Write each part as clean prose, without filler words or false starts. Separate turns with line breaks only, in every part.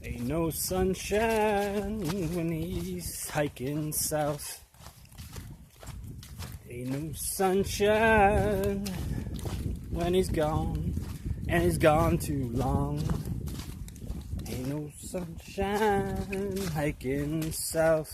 Ain't no sunshine when he's hiking south. Ain't no sunshine when he's gone, and he's gone too long. Ain't no sunshine hiking south.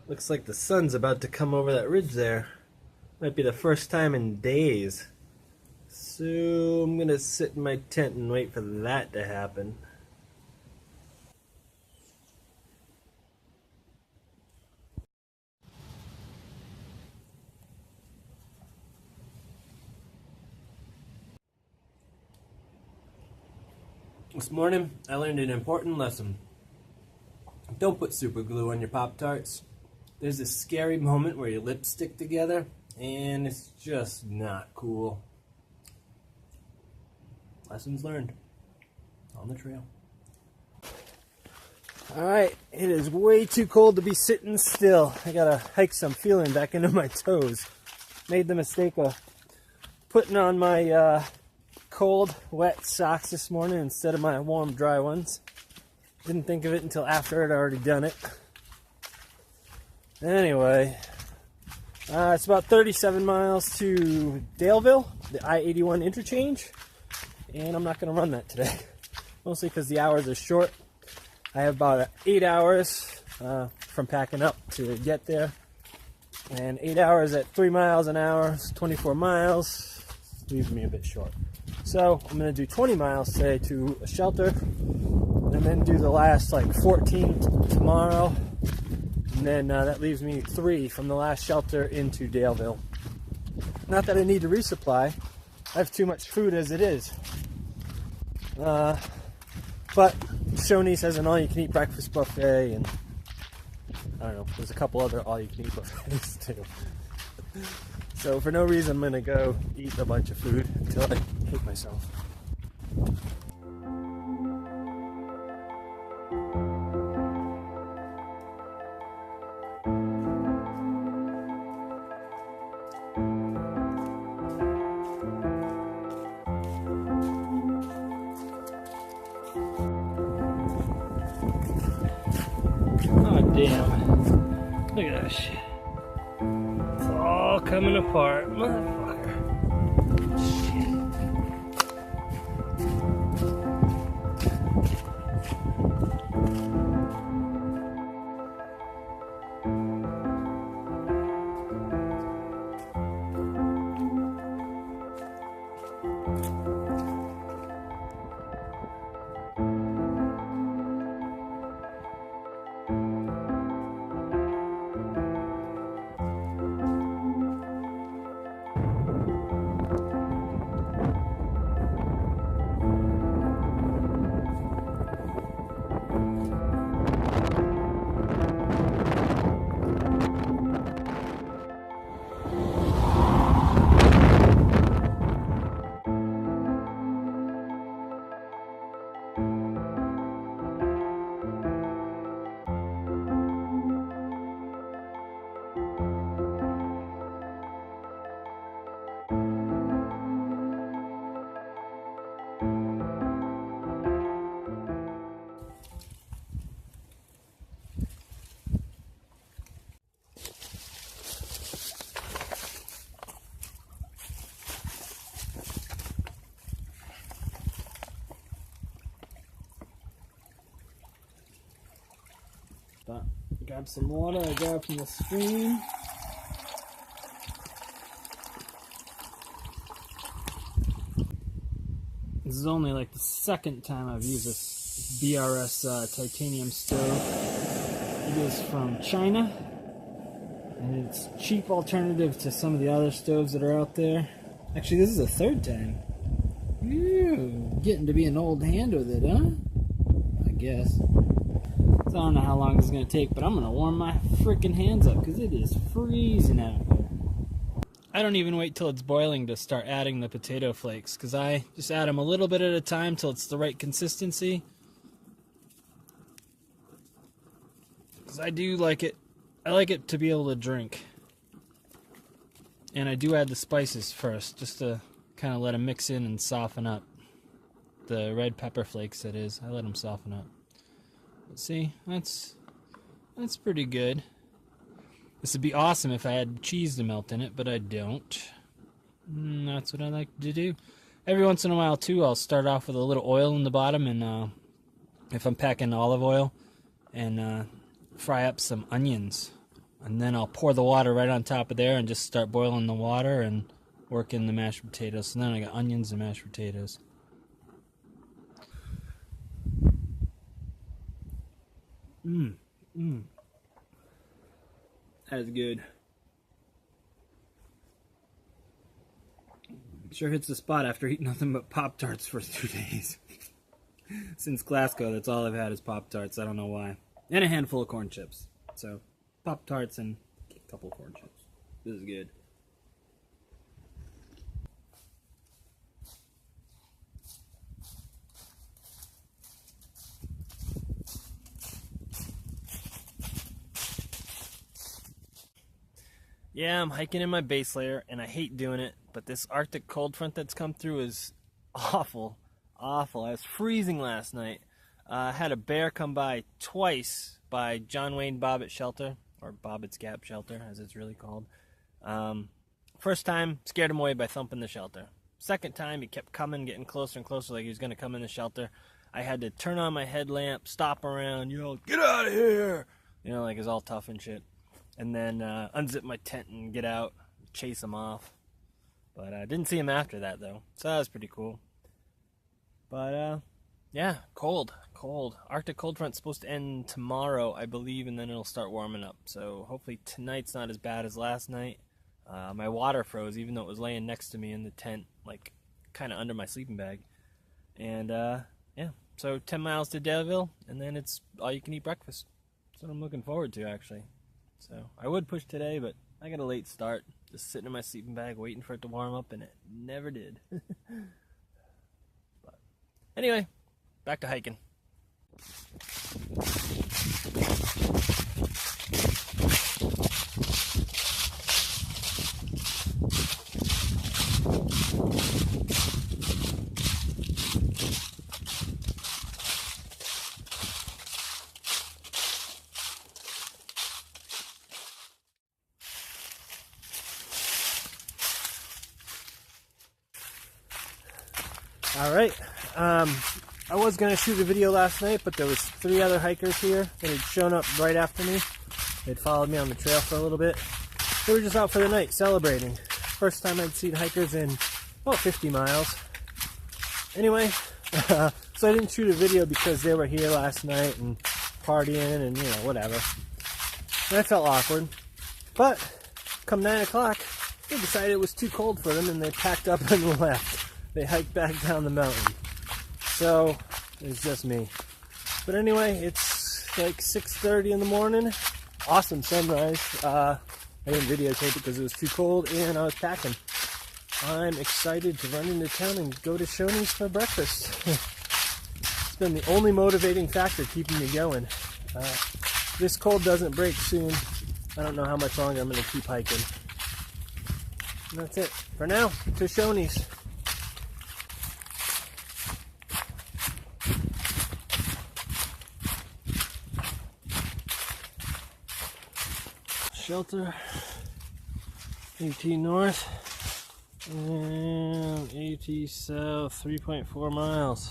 Looks like the sun's about to come over that ridge there. Might be the first time in days. So I'm gonna sit in my tent and wait for that to happen. This morning I learned an important lesson. Don't put super glue on your Pop-Tarts. There's this scary moment where your lips stick together, and it's just not cool. Lessons learned on the trail. Alright, it is way too cold to be sitting still. I gotta hike some feeling back into my toes. Made the mistake of putting on my cold, wet socks this morning instead of my warm, dry ones. Didn't think of it until after I'd already done it. Anyway, it's about 37 miles to Daleville, the I-81 interchange, and I'm not going to run that today, mostly because the hours are short. I have about 8 hours from packing up to get there, and 8 hours at 3 miles an hour, 24 miles, leaves me a bit short. So I'm going to do 20 miles today to a shelter, and then do the last like 14 tomorrow. And then that leaves me 3 from the last shelter into Daleville. Not that I need to resupply. I have too much food as it is. But Shoney's has an all-you-can-eat breakfast buffet, and I don't know, there's a couple other all-you-can-eat buffets too. So for no reason, I'm going to go eat a bunch of food until I hate myself. Oh damn, look at that shit. It's all coming apart, motherfucker. Shit. Grab some water I grabbed from the stream. This is only like the second time I've used this BRS titanium stove. It is from China, and it's a cheap alternative to some of the other stoves that are out there.
Actually, this is the third time. Ew, getting to be an old hand with it, huh? I guess. So I don't know how long this is going to take, but I'm going to warm my freaking hands up because it is freezing out here.
I don't even wait till it's boiling to start adding the potato flakes, because I just add them a little bit at a time till it's the right consistency. Because I do like it. I like it to be able to drink. And I do add the spices first, just to kind of let them mix in and soften up. The red pepper flakes, that is. I let them soften up. But see, that's pretty good. This would be awesome if I had cheese to melt in it, but I don't. That's what I like to do. Every once in a while, too, I'll start off with a little oil in the bottom, and if I'm packing olive oil, and fry up some onions. And then I'll pour the water right on top of there and just start boiling the water and work in the mashed potatoes. So then I got onions and mashed potatoes. That is good. Sure hits the spot after eating nothing but Pop-Tarts for 2 days. Since Glasgow, that's all I've had is Pop-Tarts. I don't know why. And a handful of corn chips. So, Pop-Tarts and a couple of corn chips. This is good. Yeah, I'm hiking in my base layer, and I hate doing it, but this Arctic cold front that's come through is awful. Awful. I was freezing last night. I had a bear come by twice by John Wayne Bobblets Shelter, or Bobblets Gap Shelter, as it's really called. First time, scared him away by thumping the shelter. Second time, he kept coming, getting closer and closer, like he was going to come in the shelter. I had to turn on my headlamp, stop around, yell, "Get out of here!" You know, like it's all tough and shit. And then unzip my tent and get out, chase him off. But I didn't see him after that, though. So that was pretty cool. But, yeah, cold. Arctic cold front's supposed to end tomorrow, I believe, and then it'll start warming up. So hopefully tonight's not as bad as last night. My water froze, even though it was laying next to me in the tent, like, kind of under my sleeping bag. And, yeah, so 10 miles to Daleville, and then it's all-you-can-eat breakfast. That's what I'm looking forward to, actually. So I would push today, but I got a late start. Just sitting in my sleeping bag waiting for it to warm up, and it never did. But anyway, back to hiking. Alright, I was going to shoot a video last night, but there was 3 other hikers here that had shown up right after me. They'd followed me on the trail for a little bit. They were just out for the night, celebrating. First time I'd seen hikers in about 50 miles. Anyway, so I didn't shoot a video because they were here last night and partying and, you know, whatever. And I felt awkward. But, come 9 o'clock, they decided it was too cold for them and they packed up and left. They hiked back down the mountain. So, it's just me. But anyway, it's like 6:30 in the morning. Awesome sunrise. I didn't videotape it because it was too cold and I was packing. I'm excited to run into town and go to Shoney's for breakfast. It's been the only motivating factor keeping me going. This cold doesn't break soon. I don't know how much longer I'm going to keep hiking. And that's it. For now, to Shoney's. Shelter, AT North, and AT South, 3.4 miles.